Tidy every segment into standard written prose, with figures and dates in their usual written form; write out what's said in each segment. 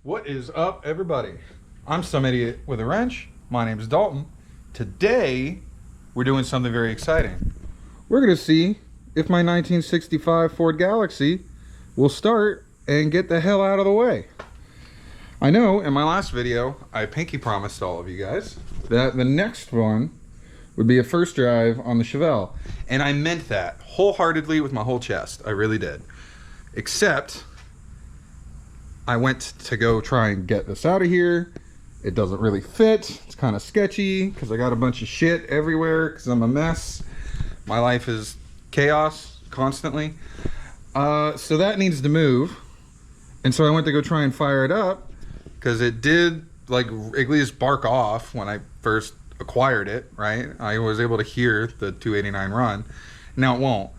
What is up, everybody? I'm some idiot with a wrench. My name is Dalton. Today, we're doing something very exciting. We're going to see if my 1965 Ford Galaxy will start and get the hell out of the way. I know in my last video, I pinky promised all of you guys that the next one would be a first drive on the Chevelle. And I meant that wholeheartedly with my whole chest. I really did. Except I went to go try and get this out of here. It doesn't really fit. It's kind of sketchy because I got a bunch of shit everywhere because I'm a mess. My life is chaos constantly. So that needs to move. And so I went to go try and fire it up because it did like at least bark off when I first acquired it, right? I was able to hear the 289 run. Now it won't.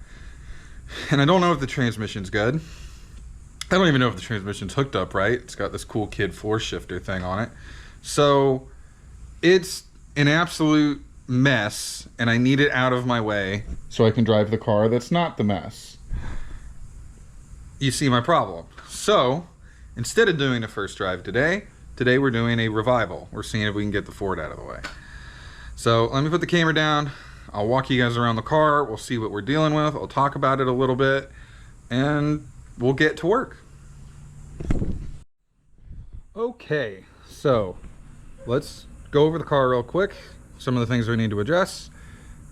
And I don't know if the transmission's good. I don't even know if the transmission's hooked up right. It's got this cool kid floor shifter thing on it. So it's an absolute mess and I need it out of my way so I can drive the car that's not the mess. You see my problem. So instead of doing a first drive today we're doing a revival. We're seeing if we can get the Ford out of the way. So let me put the camera down. I'll walk you guys around the car. We'll see what we're dealing with. I'll talk about it a little bit and we'll get to work. Okay, so let's go over the car real quick. Some of the things we need to address,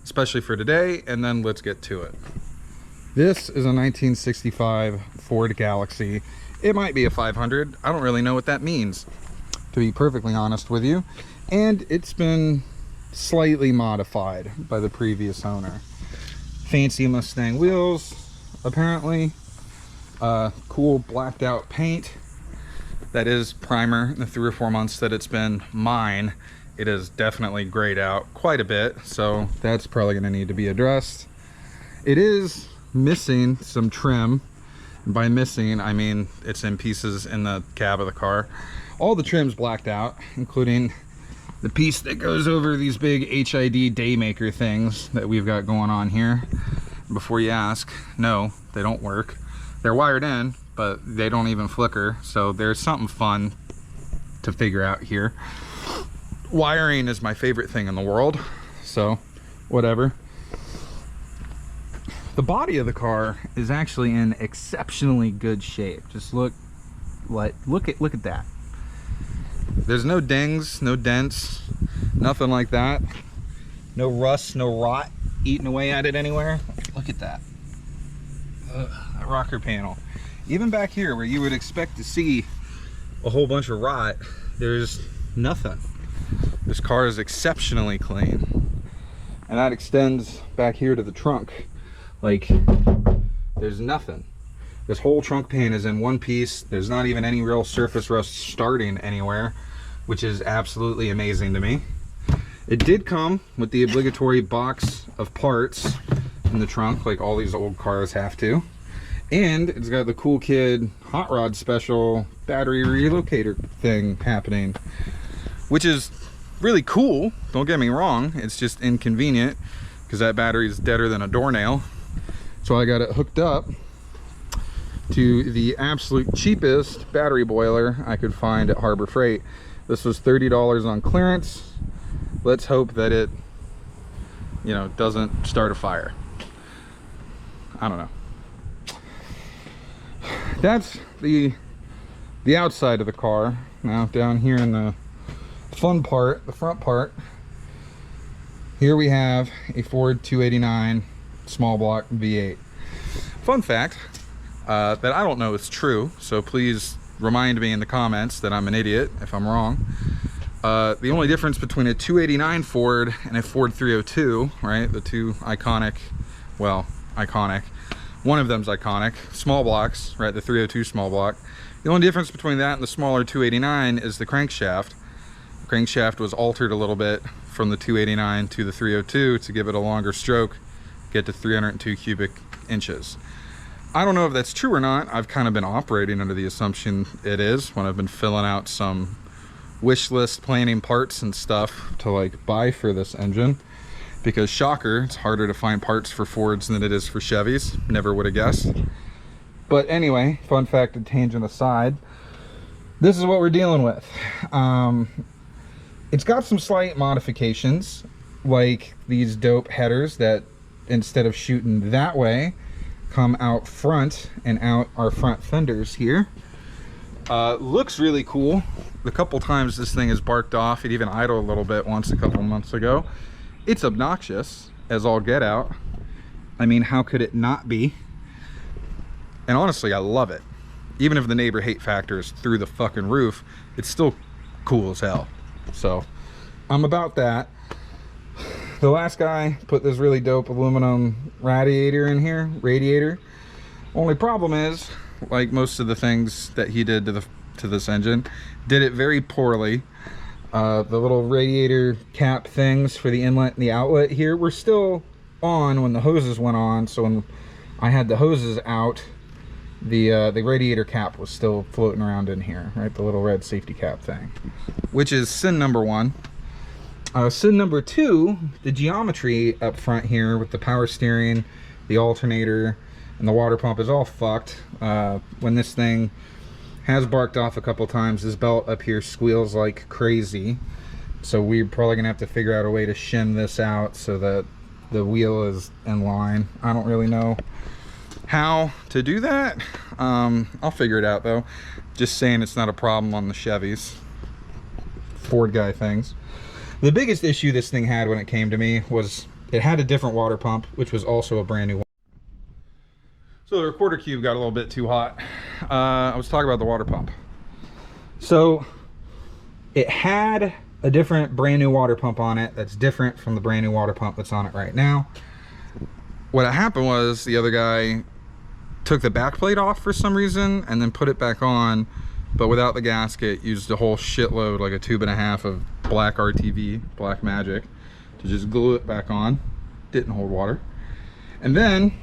especially for today, and then let's get to it. This is a 1965 Ford Galaxy. It might be a 500. I don't really know what that means, to be perfectly honest with you. And it's been slightly modified by the previous owner. Fancy Mustang wheels, apparently. Cool blacked out paint. That is primer. In the 3 or 4 months that it's been mine, it is definitely grayed out quite a bit, so that's probably going to need to be addressed. It is missing some trim, and by missing I mean it's in pieces in the cab of the car. All the trim's blacked out, including the piece that goes over these big HID Daymaker things that we've got going on here. Before you ask, no, they don't work. They're wired in, but they don't even flicker, so there's something fun to figure out here. Wiring is my favorite thing in the world, so whatever. The body of the car is actually in exceptionally good shape. Just look at that. There's no dings, no dents, nothing like that. No rust, no rot eating away at it anywhere. Look at that. That rocker panel. Even back here where you would expect to see a whole bunch of rot, there's nothing. This car is exceptionally clean. And that extends back here to the trunk. Like, there's nothing. This whole trunk pan is in one piece. There's not even any real surface rust starting anywhere, which is absolutely amazing to me. It did come with the obligatory box of parts in the trunk, like all these old cars have to. And it's got the cool kid hot rod special battery relocator thing happening, which is really cool. Don't get me wrong. It's just inconvenient because that battery is deader than a doornail. So I got it hooked up to the absolute cheapest battery boiler I could find at Harbor Freight. This was $30 on clearance. Let's hope that it, you know, doesn't start a fire. I don't know. That's the outside of the car. Now down here in the fun part, the front part, here we have a Ford 289 small block V8. Fun fact that I don't know is true, so please remind me in the comments that I'm an idiot if I'm wrong. The only difference between a 289 Ford and a Ford 302, right, the two iconic, well, iconic, one of them's iconic, small blocks, right, the 302 small block. The only difference between that and the smaller 289 is the crankshaft. The crankshaft was altered a little bit from the 289 to the 302 to give it a longer stroke, get to 302 cubic inches. I don't know if that's true or not. I've kind of been operating under the assumption it is when I've been filling out some wish list planning parts and stuff to like buy for this engine. Because shocker, it's harder to find parts for Fords than it is for Chevys. Never would have guessed. But anyway, fun fact and tangent aside, this is what we're dealing with. It's got some slight modifications, like these dope headers that instead of shooting that way, come out front and out our front fenders here. Looks really cool. The couple times this thing has barked off, it even idled a little bit once a couple months ago. It's obnoxious as all get out. I mean, how could it not be? And honestly, I love it. Even if the neighbor hate factor is through the fucking roof, it's still cool as hell. So I'm about that. The last guy put this really dope aluminum radiator in here, Only problem is, like most of the things that he did to this engine, did it very poorly. The little radiator cap things for the inlet and the outlet here were still on when the hoses went on, so when I had the hoses out, the radiator cap was still floating around in here, right? The little red safety cap thing, which is sin number one. Sin number two, the geometry up front here with the power steering, the alternator, and the water pump is all fucked. When this thing has barked off a couple times, this belt up here squeals like crazy. So we're probably gonna have to figure out a way to shim this out so that the wheel is in line. I don't really know how to do that. I'll figure it out though. Just saying it's not a problem on the Chevys. Ford guy things. The biggest issue this thing had when it came to me was it had a different water pump, which was also a brand new one. So the recorder cube got a little bit too hot. I was talking about the water pump. So it had a different brand new water pump on it that's different from the brand new water pump that's on it right now. What happened was the other guy took the back plate off for some reason and then put it back on, but without the gasket, used a whole shitload, like a tube and a half of black RTV, black magic, to just glue it back on. Didn't hold water. And then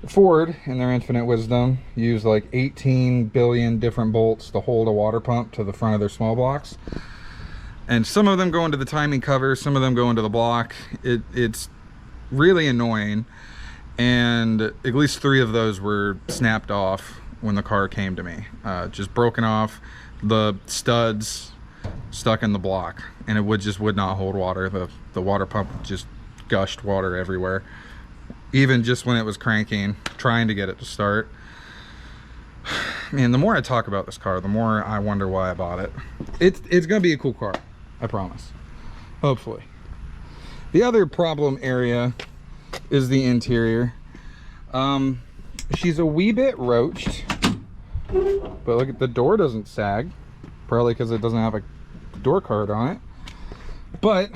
Ford, in their infinite wisdom, used like 18 billion different bolts to hold a water pump to the front of their small blocks. And some of them go into the timing cover, some of them go into the block. It's really annoying. And at least 3 of those were snapped off when the car came to me. Just broken off, the studs stuck in the block, and it would not hold water. The water pump just gushed water everywhere. Even just when it was cranking, trying to get it to start. Man, the more I talk about this car, the more I wonder why I bought it. It's gonna be a cool car, I promise. Hopefully. The other problem area is the interior. She's a wee bit roached, but look at the door doesn't sag, probably because it doesn't have a door card on it. But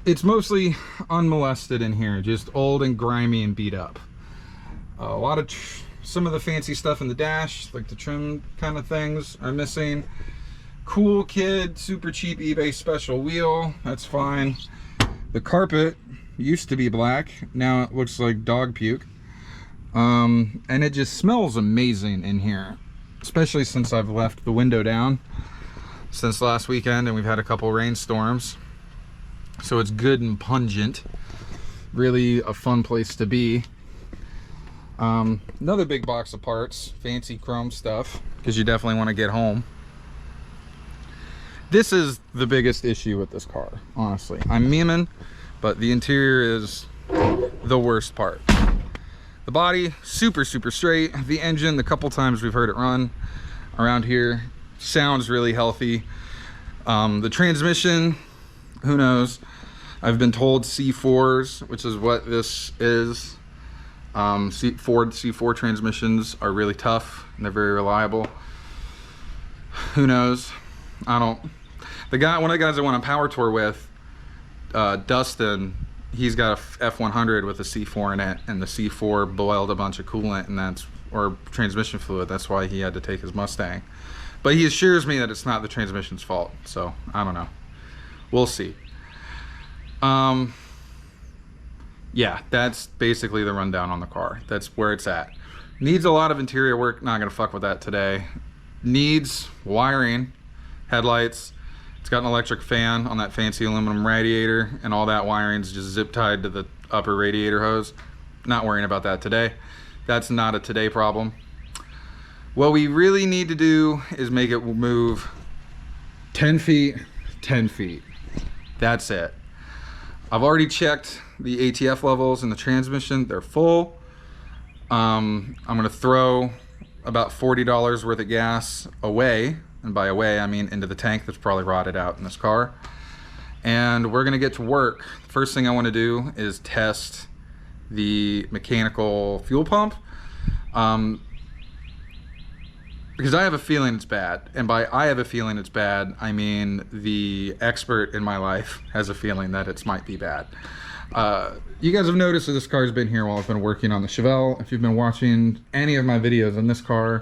it's mostly unmolested in here, just old and grimy and beat up. A lot of some of the fancy stuff in the dash, like the trim kind of things, are missing. Cool kid, super cheap eBay special wheel, that's fine. The carpet used to be black, now it looks like dog puke. And it just smells amazing in here, especially since I've left the window down since last weekend and we've had a couple rainstorms. So it's good and pungent. Really a fun place to be. Another big box of parts, fancy chrome stuff, because you definitely want to get home. This is the biggest issue with this car, honestly. I'm memeing, but the interior is the worst part. The body, super straight. The engine, the couple times we've heard it run around here, sounds really healthy. The transmission, who knows? I've been told C4s, which is what this is. Ford C4 transmissions are really tough and they're very reliable. Who knows? One of the guys I went on power tour with, Dustin, he's got a F100 with a C4 in it, and the C4 boiled a bunch of coolant, and or transmission fluid. That's why he had to take his Mustang. But he assures me that it's not the transmission's fault, so I don't know. We'll see. Yeah, that's basically the rundown on the car. That's where it's at. Needs a lot of interior work. Not gonna fuck with that today. Needs wiring, headlights. It's got an electric fan on that fancy aluminum radiator, and all that wiring's just zip tied to the upper radiator hose. Not worrying about that today. That's not a today problem. What we really need to do is make it move 10 feet, 10 feet. That's it. I've already checked the ATF levels in the transmission. They're full. I'm gonna throw about $40 worth of gas away. And by away, I mean into the tank that's probably rotted out in this car. And we're gonna get to work. First thing I wanna do is test the mechanical fuel pump. Because I have a feeling it's bad. And by I have a feeling it's bad, I mean the expert in my life has a feeling that it might be bad. You guys have noticed that this car's been here while I've been working on the Chevelle. If you've been watching any of my videos on this car,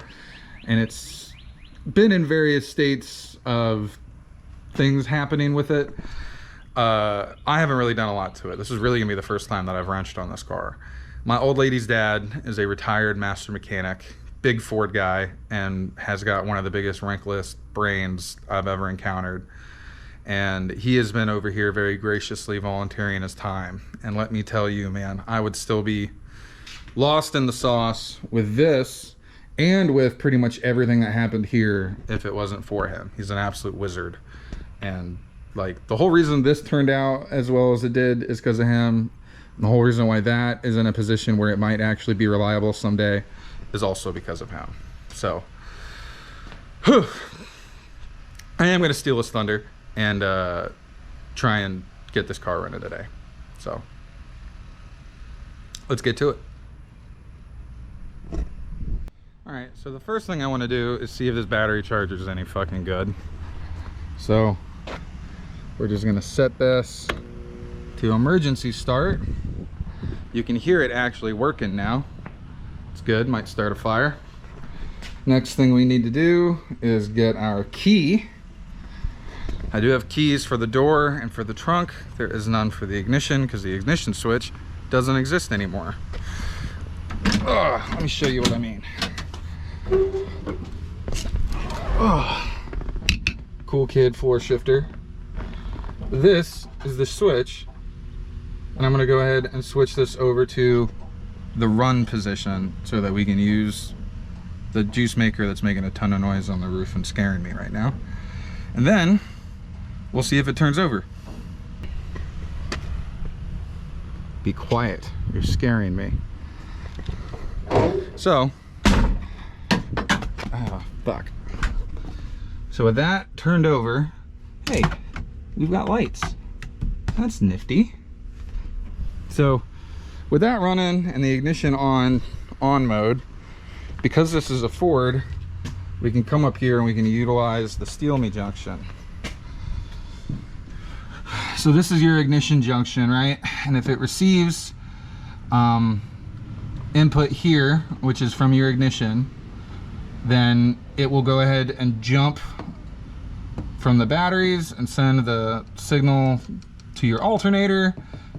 and it's been in various states of things happening with it, I haven't really done a lot to it. This is really gonna be the first time that I've wrenched on this car. My old lady's dad is a retired master mechanic, big Ford guy, and has got one of the biggest wrinkless brains I've ever encountered. And he has been over here very graciously volunteering his time. And let me tell you, man, I would still be lost in the sauce with this and with pretty much everything that happened here if it wasn't for him. He's an absolute wizard. And like the whole reason this turned out as well as it did is because of him. And the whole reason why that is in a position where it might actually be reliable someday is also because of him. So, whew, I am gonna steal his thunder and try and get this car running today. So, let's get to it. All right, so the first thing I wanna do is see if this battery charger is any fucking good. So, we're just gonna set this to emergency start. You can hear it actually working now. It's good, might start a fire. Next thing we need to do is get our key. I do have keys for the door and for the trunk. There is none for the ignition because the ignition switch doesn't exist anymore. Let me show you what I mean. Cool kid floor shifter. This is the switch, and I'm gonna go ahead and switch this over to the run position so that we can use the juice maker that's making a ton of noise on the roof and scaring me right now. And then we'll see if it turns over. Be quiet, you're scaring me. So, fuck. So with that turned over, hey, we've got lights. That's nifty. So with that running and the ignition on mode, because this is a Ford, we can come up here and we can utilize the Steal Me junction. So this is your ignition junction, right? And if it receives input here, which is from your ignition, then it will go ahead and jump from the batteries and send the signal to your alternator,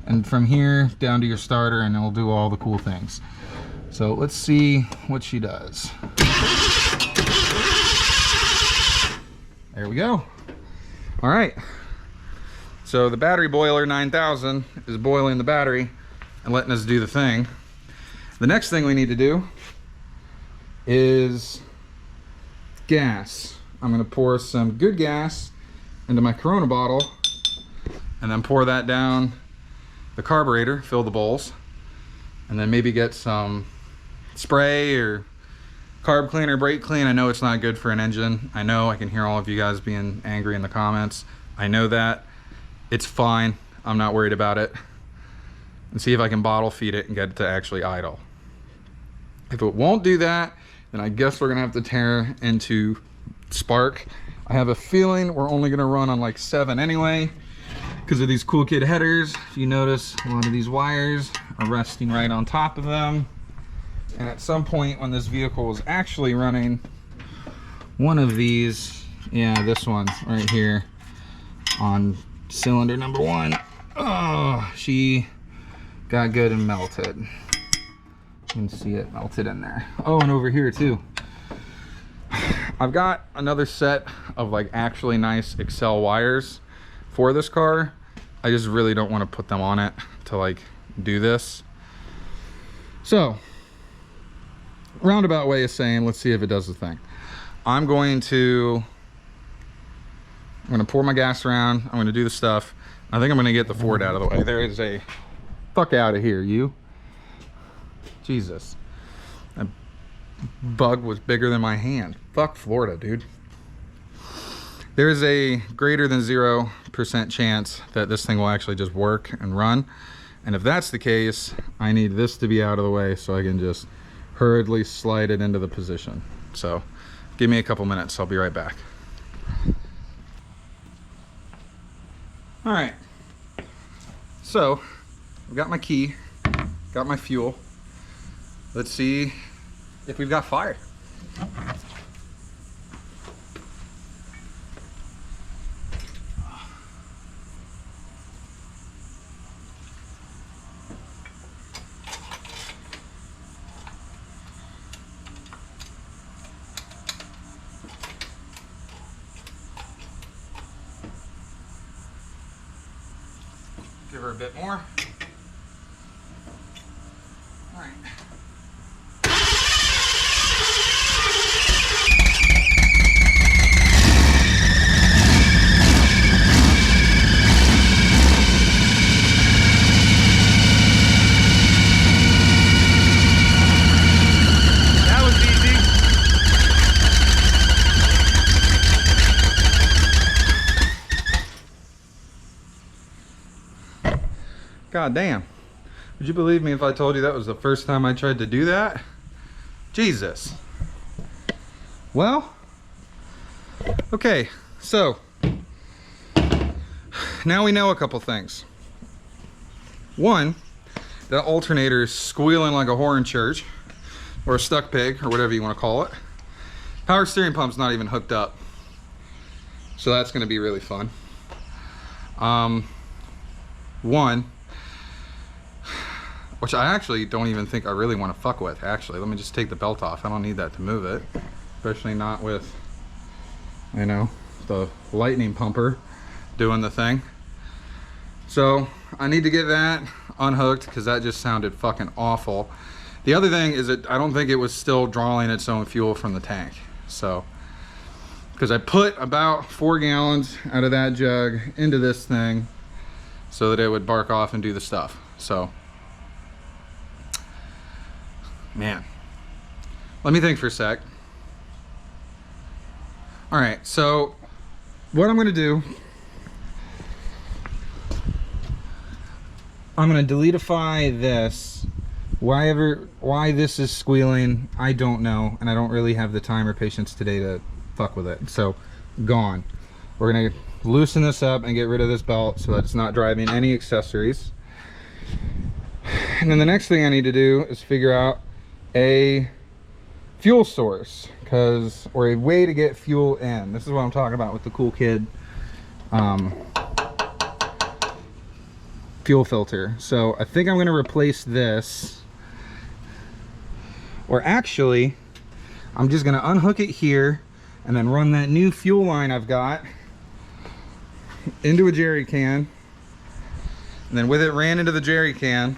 and from here down to your starter, and it'll do all the cool things. So let's see what she does. There we go. All right. So the battery boiler 9000 is boiling the battery and letting us do the thing. The next thing we need to do is gas. I'm gonna pour some good gas into my Corona bottle and then pour that down the carburetor, fill the bowls, and then maybe get some spray or carb cleaner, brake clean. I know it's not good for an engine. I know, I can hear all of you guys being angry in the comments. I know that. It's fine. I'm not worried about it. And see if I can bottle feed it and get it to actually idle. If it won't do that, then I guess we're gonna have to tear into spark. I have a feeling we're only gonna run on like 7 anyway because of these cool kid headers. If you notice, a lot of these wires are resting right on top of them. And at some point when this vehicle was actually running, one of these, yeah, this one right here on cylinder number 1, oh, she got good and melted. You can see it melted in there. Oh, and over here too. I've got another set of like actually nice Excel wires for this car. I just really don't want to put them on it to like do this. So roundabout way of saying, let's see if it does the thing. I'm going to pour my gas around. I'm going to do the stuff. I think I'm going to get the Ford out of the way. There is a... Fuck out of here, you. Jesus. That bug was bigger than my hand. Fuck Florida, dude. There's a greater than 0% chance that this thing will actually just work and run. And if that's the case, I need this to be out of the way so I can just hurriedly slide it into the position. So give me a couple minutes. I'll be right back. All right. So I've got my key, got my fuel. Let's see if we've got fire. Give her a bit more. All right. That was easy. God damn. Would you believe me if I told you that was the first time I tried to do that? Jesus. Well, okay, so now we know a couple things. One, the alternator is squealing like a whore in church, or a stuck pig, or whatever you want to call it. Power steering pump's not even hooked up, so that's going to be really fun. One, which I actually don't even think I really want to fuck with. Actually, let me just take the belt off. I don't need that to move it, especially not with, you know, the lightning pumper doing the thing. So I need to get that unhooked because that just sounded fucking awful. The other thing is that I don't think it was still drawing its own fuel from the tank. So, because I put about 4 gallons out of that jug into this thing so that it would bark off and do the stuff. So, man, let me think for a sec. All right, so what I'm gonna do, I'm gonna deletify this. Why this is squealing, I don't know, and I don't really have the time or patience today to fuck with it. So, gone. We're gonna loosen this up and get rid of this belt so that it's not driving any accessories. And then the next thing I need to do is figure out a fuel source, or a way to get fuel in. This is what I'm talking about with the cool kid fuel filter. So I think I'm going to replace this, or actually I'm just going to unhook it here and then run that new fuel line I've got into a jerry can, and then with it ran into the jerry can,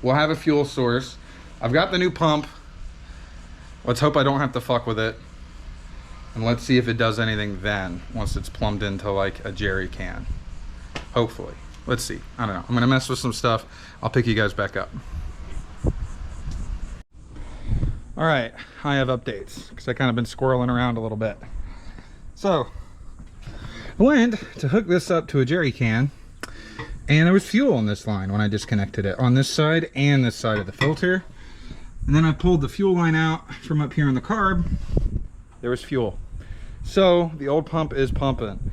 we'll have a fuel source. I've got the new pump. Let's hope I don't have to fuck with it, and let's see if it does anything then once it's plumbed into like a jerry can. Hopefully. Let's see. I don't know. I'm gonna mess with some stuff. I'll pick you guys back up. All right, I have updates because I kind of been squirreling around a little bit. So I went to hook this up to a jerry can, and there was fuel on this line when I disconnected it, on this side and this side of the filter. And then I pulled the fuel line out from up here in the carb. There was fuel. So the old pump is pumping.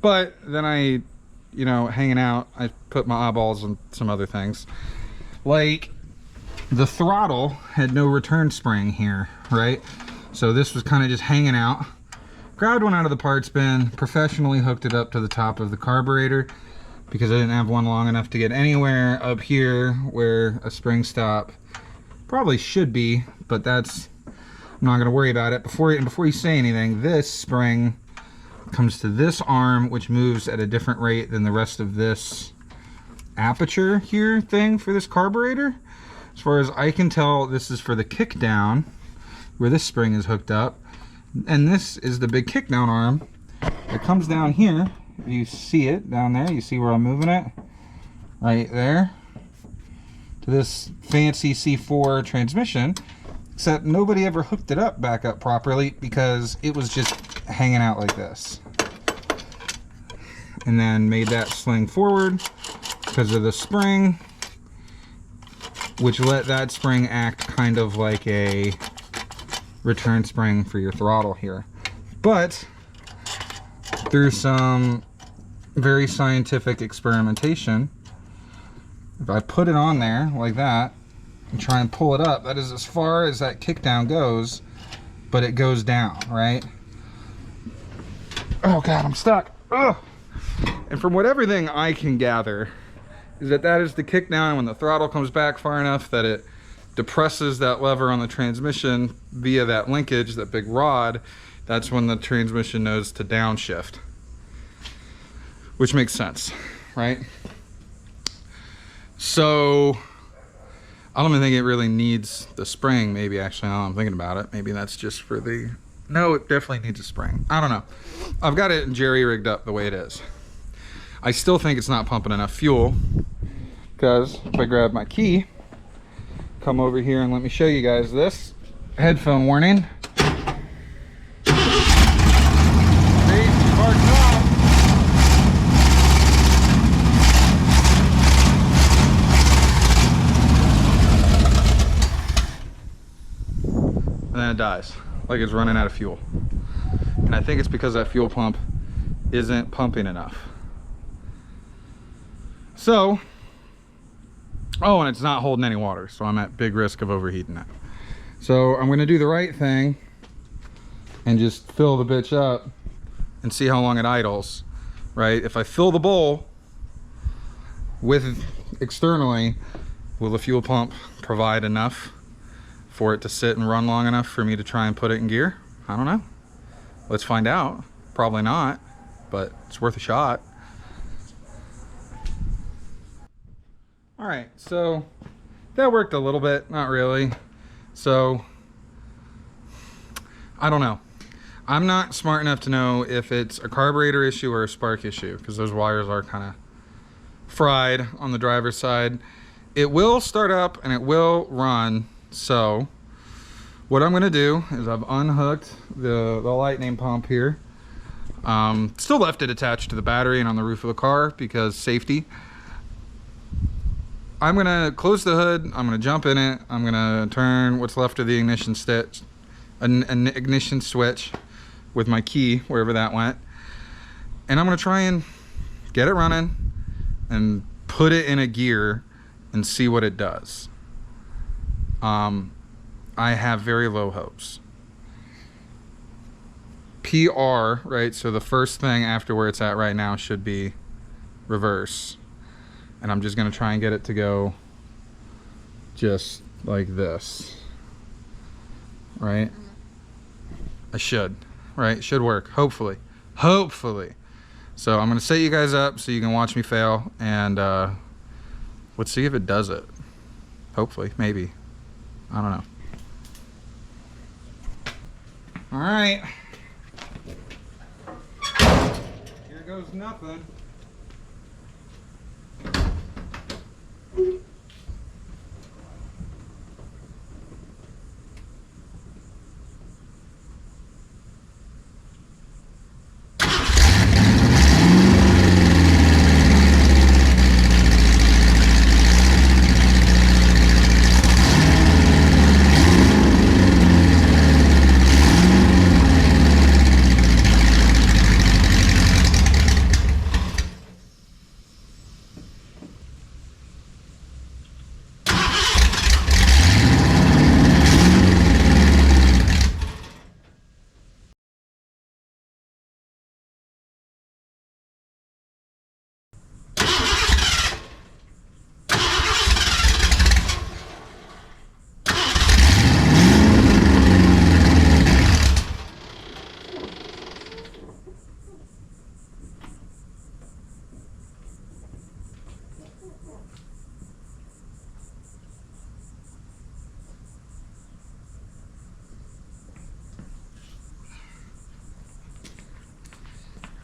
But then I, you know, hanging out, I put my eyeballs on some other things. Like, the throttle had no return spring here, right? So this was kind of just hanging out. Grabbed one out of the parts bin, professionally hooked it up to the top of the carburetor because I didn't have one long enough to get anywhere up here where a spring stop probably should be, but I'm not gonna worry about it. Before you say anything, this spring comes to this arm, which moves at a different rate than the rest of this aperture here thing for this carburetor. As far as I can tell, this is for the kick down, where this spring is hooked up. And this is the big kick down arm. It comes down here. If you see it down there, you see where I'm moving it? Right there. To this fancy C4 transmission. Except nobody ever hooked it up back up properly because it was just hanging out like this. And then made that sling forward because of the spring, which let that spring act kind of like a return spring for your throttle here. But through some very scientific experimentation, if I put it on there like that and try and pull it up, that is as far as that kick down goes, but it goes down, right? Oh God, I'm stuck. Ugh. And from what everything I can gather is that that is the kick down. When the throttle comes back far enough that it depresses that lever on the transmission via that linkage, that big rod, that's when the transmission knows to downshift. Which makes sense, right? So I don't even think it really needs the spring. Maybe actually, now I'm thinking about it, maybe that's just for the, no, it definitely needs a spring. I don't know. I've got it jerry rigged up the way it is. I still think it's not pumping enough fuel, because if I grab my key, come over here and let me show you guys this headphone warning. See, sparked off. And then it dies, like it's running out of fuel. And I think it's because that fuel pump isn't pumping enough. So, oh, and it's not holding any water, so I'm at big risk of overheating it. So I'm gonna do the right thing and just fill the bitch up and see how long it idles, right? If I fill the bowl with externally, will the fuel pump provide enough for it to sit and run long enough for me to try and put it in gear? I don't know. Let's find out. Probably not, but it's worth a shot. All right, so that worked a little bit, not really. So I don't know. I'm not smart enough to know if it's a carburetor issue or a spark issue, because those wires are kind of fried on the driver's side. It will start up and it will run. So what I'm gonna do is I've unhooked the lightning pump here. Still left it attached to the battery and on the roof of the car because safety. I'm gonna close the hood, I'm gonna jump in it, I'm gonna turn what's left of the ignition switch with my key, wherever that went. And I'm gonna try and get it running and put it in a gear and see what it does. I have very low hopes. PR, right? So the first thing after where it's at right now should be reverse. And I'm just gonna try and get it to go just like this, right? I should, right? Should work, hopefully. Hopefully. So I'm gonna set you guys up so you can watch me fail, and let's see if it does it. Hopefully, maybe. I don't know. All right. Here goes nothing.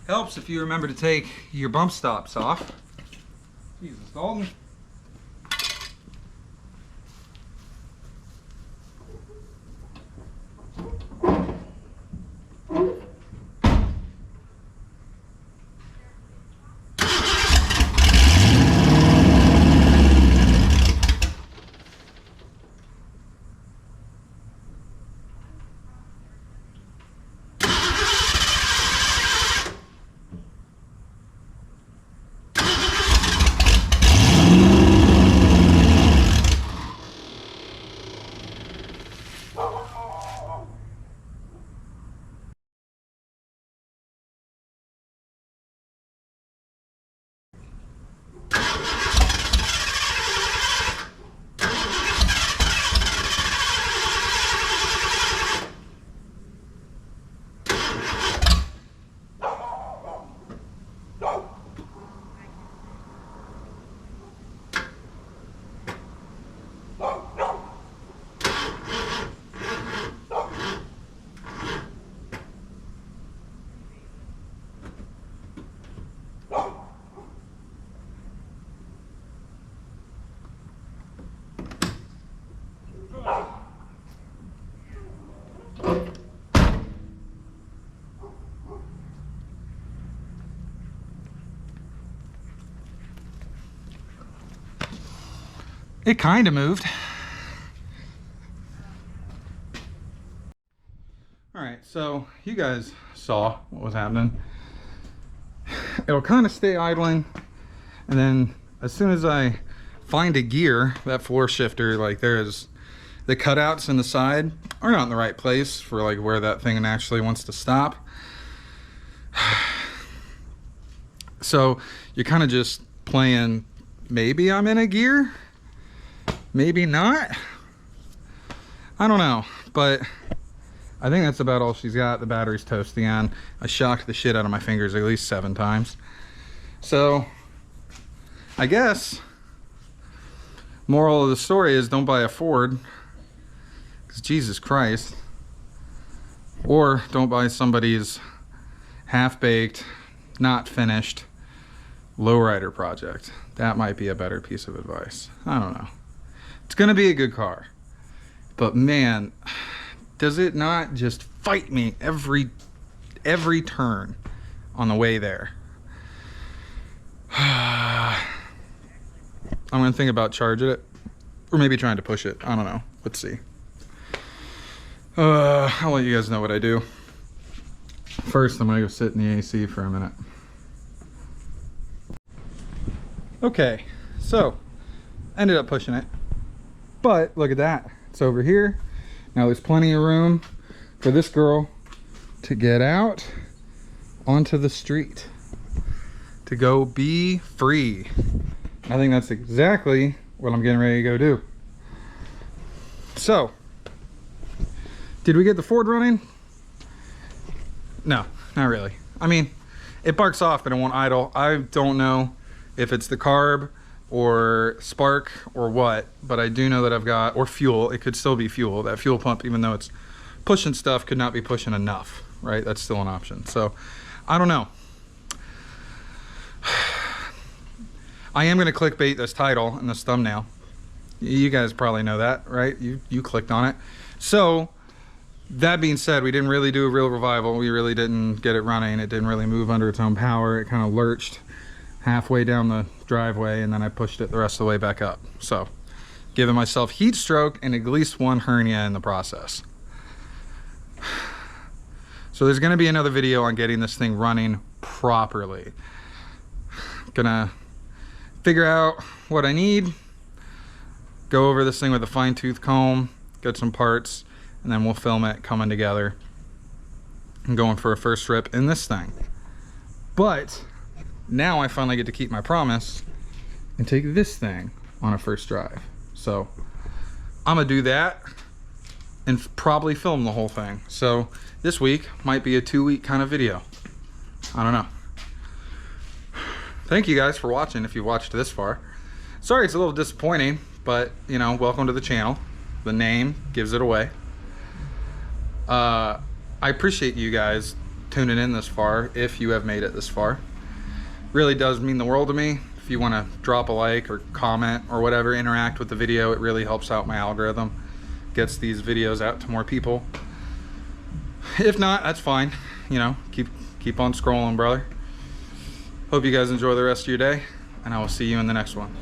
Helps if you remember to take your bump stops off. Jesus, Dalton. It kind of moved. All right, so you guys saw what was happening. It'll kind of stay idling, and then as soon as I find a gear, that floor shifter, like there's the cutouts in the side are not in the right place for like where that thing actually wants to stop. So you're kind of just playing, maybe I'm in a gear, maybe not. I don't know, but I think that's about all she's got. The battery's toasty on. I shocked the shit out of my fingers at least 7 times. So I guess moral of the story is don't buy a Ford, because Jesus Christ. Or don't buy somebody's half-baked, not finished lowrider project. That might be a better piece of advice. I don't know. It's gonna be a good car, but man, does it not just fight me every turn on the way there. I'm gonna think about charging it, or maybe trying to push it. I don't know. Let's see. I'll let you guys know what I do. First, I'm gonna go sit in the AC for a minute. Okay, so ended up pushing it, but look at that. It's over here. Now there's plenty of room for this girl to get out onto the street, to go be free. I think that's exactly what I'm getting ready to go do. So, did we get the Ford running? No, not really. I mean, it barks off but it won't idle. I don't know if it's the carb or spark or what, but I do know that I've got, or fuel, it could still be fuel. That fuel pump, even though it's pushing stuff, could not be pushing enough, right? That's still an option. So I don't know. I am going to clickbait this title and this thumbnail. You guys probably know that, right? You clicked on it. So that being said, we didn't really do a real revival. We really didn't get it running. It didn't really move under its own power. It kind of lurched halfway down the driveway, and then I pushed it the rest of the way back up. So giving myself heat stroke and at least 1 hernia in the process. So there's going to be another video on getting this thing running properly. Gonna figure out what I need, go over this thing with a fine-tooth comb, get some parts, and then we'll film it coming together and going for a first rip in this thing. But now I finally get to keep my promise and take this thing on a first drive. So I'm gonna do that and probably film the whole thing. So this week might be a 2-week kind of video. I don't know. Thank you guys for watching if you watched this far. Sorry it's a little disappointing, but you know, welcome to the channel. The name gives it away. I appreciate you guys tuning in this far, if you have made it this far. Really does mean the world to me. If you want to drop a like or comment or whatever, interact with the video, it really helps out my algorithm, gets these videos out to more people. If not, that's fine. You know, keep on scrolling, brother. Hope you guys enjoy the rest of your day, and I will see you in the next one.